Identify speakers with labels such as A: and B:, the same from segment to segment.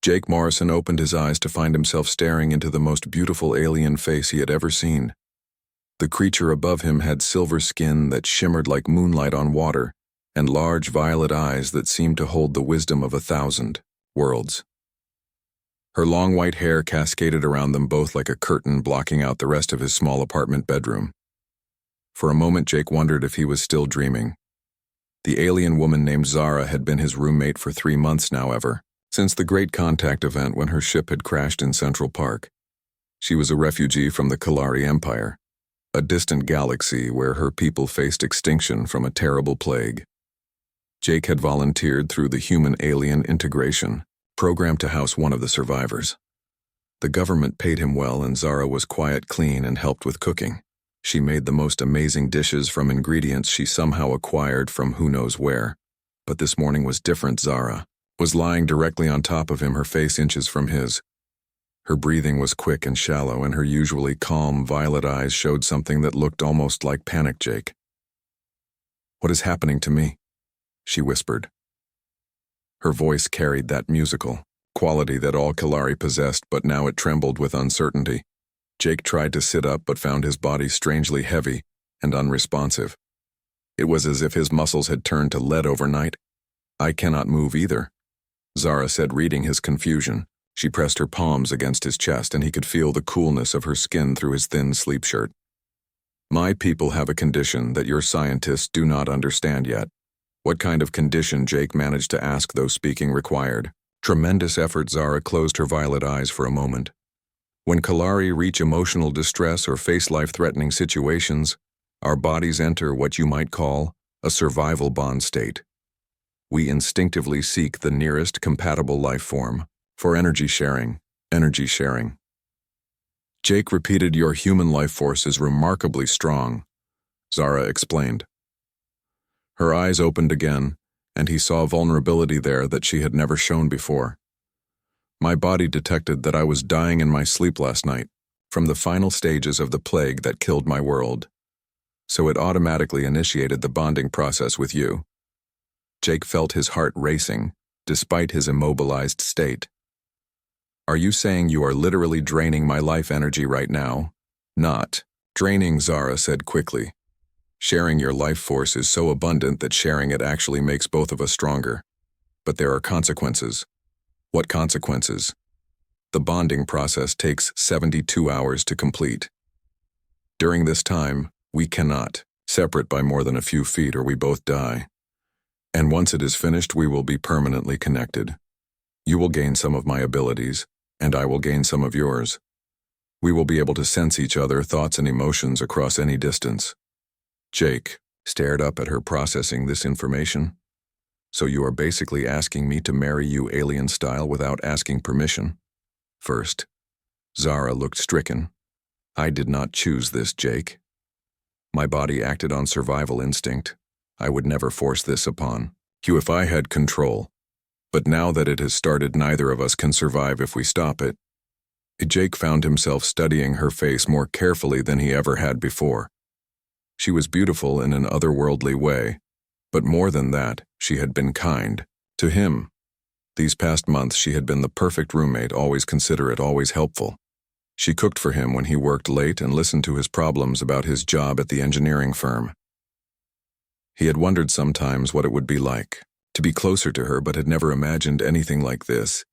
A: Jake Morrison opened his eyes to find himself staring into the most beautiful alien face he had ever seen. The creature above him had silver skin that shimmered like moonlight on water, and large violet eyes that seemed to hold the wisdom of 1,000 worlds. Her long white hair cascaded around them both like a curtain blocking out the rest of his small apartment bedroom. For a moment Jake wondered if he was still dreaming. The alien woman named Zara had been his roommate for 3 months now since the Great Contact event when her ship had crashed in Central Park. She was a refugee from the Kalari Empire, a distant galaxy where her people faced extinction from a terrible plague. Jake had volunteered through the Human-Alien Integration program to house one of the survivors. The government paid him well and Zara was quiet, clean, and helped with cooking. She made the most amazing dishes from ingredients she somehow acquired from who knows where. But this morning was different. Zara was lying directly on top of him, her face inches from his. Her breathing was quick and shallow, and her usually calm, violet eyes showed something that looked almost like panic. "Jake, what is happening to me?" she whispered. Her voice carried that musical quality that all Kalari possessed, but now it trembled with uncertainty. Jake tried to sit up but found his body strangely heavy and unresponsive. It was as if his muscles had turned to lead overnight. "I cannot move either," Zara said, reading his confusion. She pressed her palms against his chest and he could feel the coolness of her skin through his thin sleep shirt. "My people have a condition that your scientists do not understand yet." "What kind of condition?" Jake managed to ask, though speaking required tremendous effort. Zara closed her violet eyes for a moment. "When Kalari reach emotional distress or face life-threatening situations, our bodies enter what you might call a survival bond state. We instinctively seek the nearest compatible life form for energy sharing. Energy sharing." Jake repeated, "Your human life force is remarkably strong," Zara explained. Her eyes opened again, and he saw vulnerability there that she had never shown before. "My body detected that I was dying in my sleep last night, from the final stages of the plague that killed my world. So it automatically initiated the bonding process with you." Jake felt his heart racing, despite his immobilized state. "Are you saying you are literally draining my life energy right now?" "Not draining," Zara said quickly. "Sharing your life force is so abundant that sharing it actually makes both of us stronger. But there are consequences." "What consequences?" "The bonding process takes 72 hours to complete. During this time, we cannot separate by more than a few feet or we both die. And once it is finished, we will be permanently connected. You will gain some of my abilities, and I will gain some of yours. We will be able to sense each other, thoughts and emotions across any distance." Jake stared up at her, processing this information. "So you are basically asking me to marry you alien style without asking permission?" First, Zara looked stricken. "I did not choose this, Jake. My body acted on survival instinct. I would never force this upon you if I had control. But now that it has started, neither of us can survive if we stop it." Jake found himself studying her face more carefully than he ever had before. She was beautiful in an otherworldly way, but more than that, she had been kind to him. These past months she had been the perfect roommate, always considerate, always helpful. She cooked for him when he worked late and listened to his problems about his job at the engineering firm. He had wondered sometimes what it would be like to be closer to her, but had never imagined anything like this.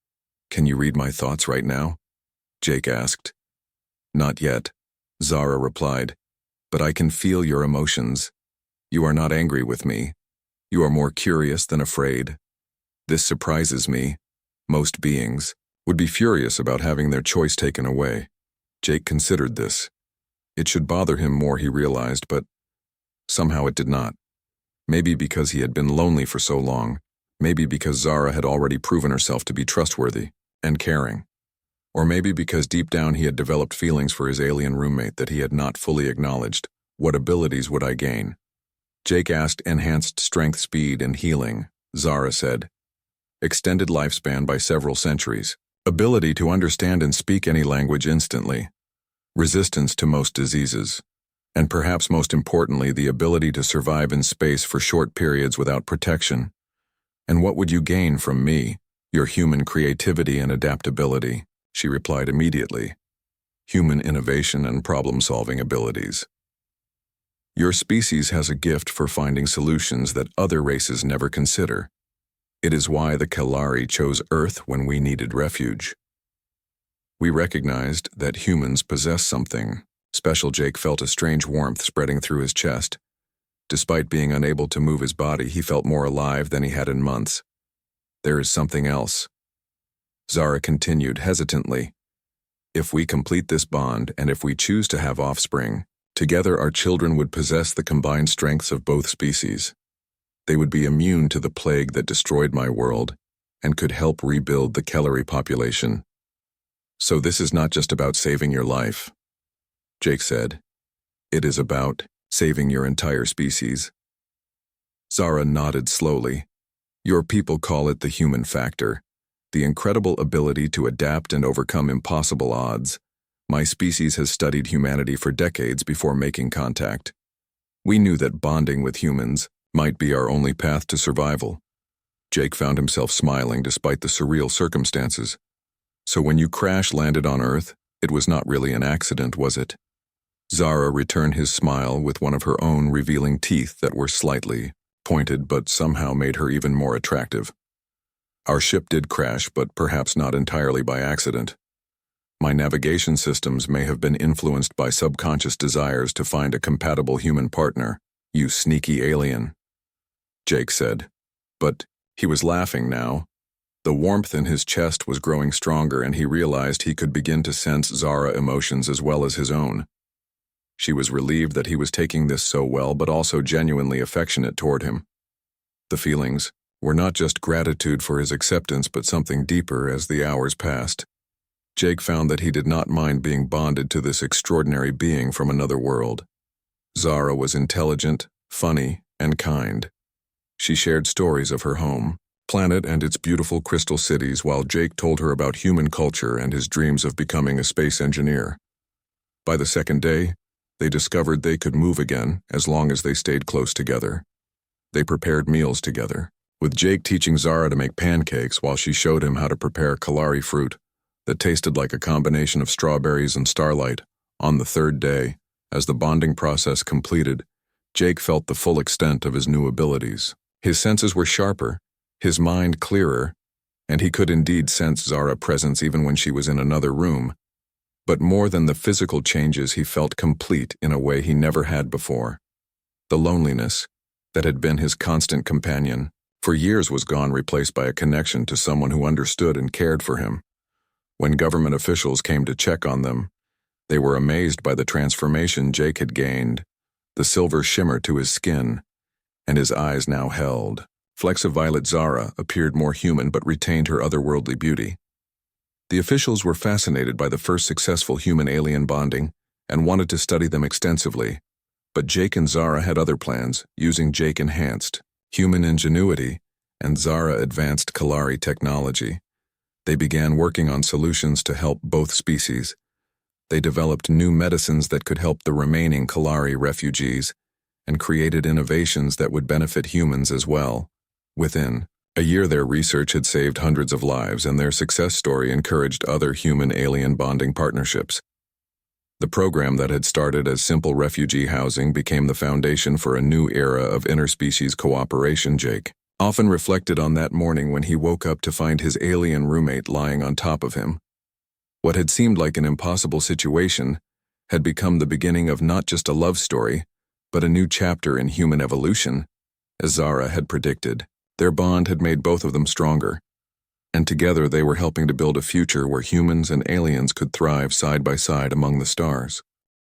A: "Can you read my thoughts right now?" Jake asked. "Not yet," Zara replied, "but I can feel your emotions. You are not angry with me. You are more curious than afraid. This surprises me. Most beings would be furious about having their choice taken away." Jake considered this. It should bother him more, he realized, but somehow it did not. Maybe because he had been lonely for so long. Maybe because Zara had already proven herself to be trustworthy and caring. Or maybe because deep down he had developed feelings for his alien roommate that he had not fully acknowledged. "What abilities would I gain?" Jake asked. "Enhanced strength, speed, and healing," Zara said. "Extended lifespan by several centuries. Ability to understand and speak any language instantly. Resistance to most diseases. And perhaps most importantly, the ability to survive in space for short periods without protection." "And what would you gain from me?" Your human creativity and adaptability, she replied immediately. Human innovation and problem-solving abilities. Your species has a gift for finding solutions that other races never consider. It is why the Kalari chose Earth when we needed refuge. We recognized that humans possess something special. Jake felt a strange warmth spreading through his chest. Despite being unable to move his body, he felt more alive than he had in months. There is something else. Zara continued hesitantly. If we complete this bond, and if we choose to have offspring, together our children would possess the combined strengths of both species. They would be immune to the plague that destroyed my world, and could help rebuild the Kalari population. So this is not just about saving your life, Jake said. It is about saving your entire species. Zara nodded slowly. Your people call it the human factor, the incredible ability to adapt and overcome impossible odds. My species has studied humanity for decades before making contact. We knew that bonding with humans might be our only path to survival. Jake found himself smiling despite the surreal circumstances. So when you crash-landed on Earth, it was not really an accident, was it? Zara returned his smile with one of her own revealing teeth that were slightly pointed but somehow made her even more attractive. Our ship did crash, but perhaps not entirely by accident. My navigation systems may have been influenced by subconscious desires to find a compatible human partner, you sneaky alien, Jake said. But he was laughing now. The warmth in his chest was growing stronger, and he realized he could begin to sense Zara's emotions as well as his own. She was relieved that he was taking this so well, but also genuinely affectionate toward him. The feelings were not just gratitude for his acceptance, but something deeper as the hours passed. Jake found that he did not mind being bonded to this extraordinary being from another world. Zara was intelligent, funny, and kind. She shared stories of her home, planet, and its beautiful crystal cities, while Jake told her about human culture and his dreams of becoming a space engineer. By the second day, they discovered they could move again as long as they stayed close together. They prepared meals together, with Jake teaching Zara to make pancakes while she showed him how to prepare Kalari fruit that tasted like a combination of strawberries and starlight. On the third day, as the bonding process completed, Jake felt the full extent of his new abilities. His senses were sharper, his mind clearer, and he could indeed sense Zara's presence even when she was in another room. But more than the physical changes, he felt complete in a way he never had before. The loneliness that had been his constant companion for years was gone, replaced by a connection to someone who understood and cared for him. When government officials came to check on them, they were amazed by the transformation Jake had gained, the silver shimmer to his skin, and his eyes now held. Flecks of violet. Zara appeared more human but retained her otherworldly beauty. The officials were fascinated by the first successful human-alien bonding and wanted to study them extensively. But Jake and Zara had other plans, using Jake-enhanced human ingenuity and Zara advanced Kalari technology. They began working on solutions to help both species. They developed new medicines that could help the remaining Kalari refugees and created innovations that would benefit humans as well. Within a year, their research had saved hundreds of lives, and their success story encouraged other human-alien bonding partnerships. The program that had started as simple refugee housing became the foundation for a new era of interspecies cooperation. Jake often reflected on that morning when he woke up to find his alien roommate lying on top of him. What had seemed like an impossible situation had become the beginning of not just a love story, but a new chapter in human evolution. As Zara had predicted, their bond had made both of them stronger, and together they were helping to build a future where humans and aliens could thrive side by side among the stars.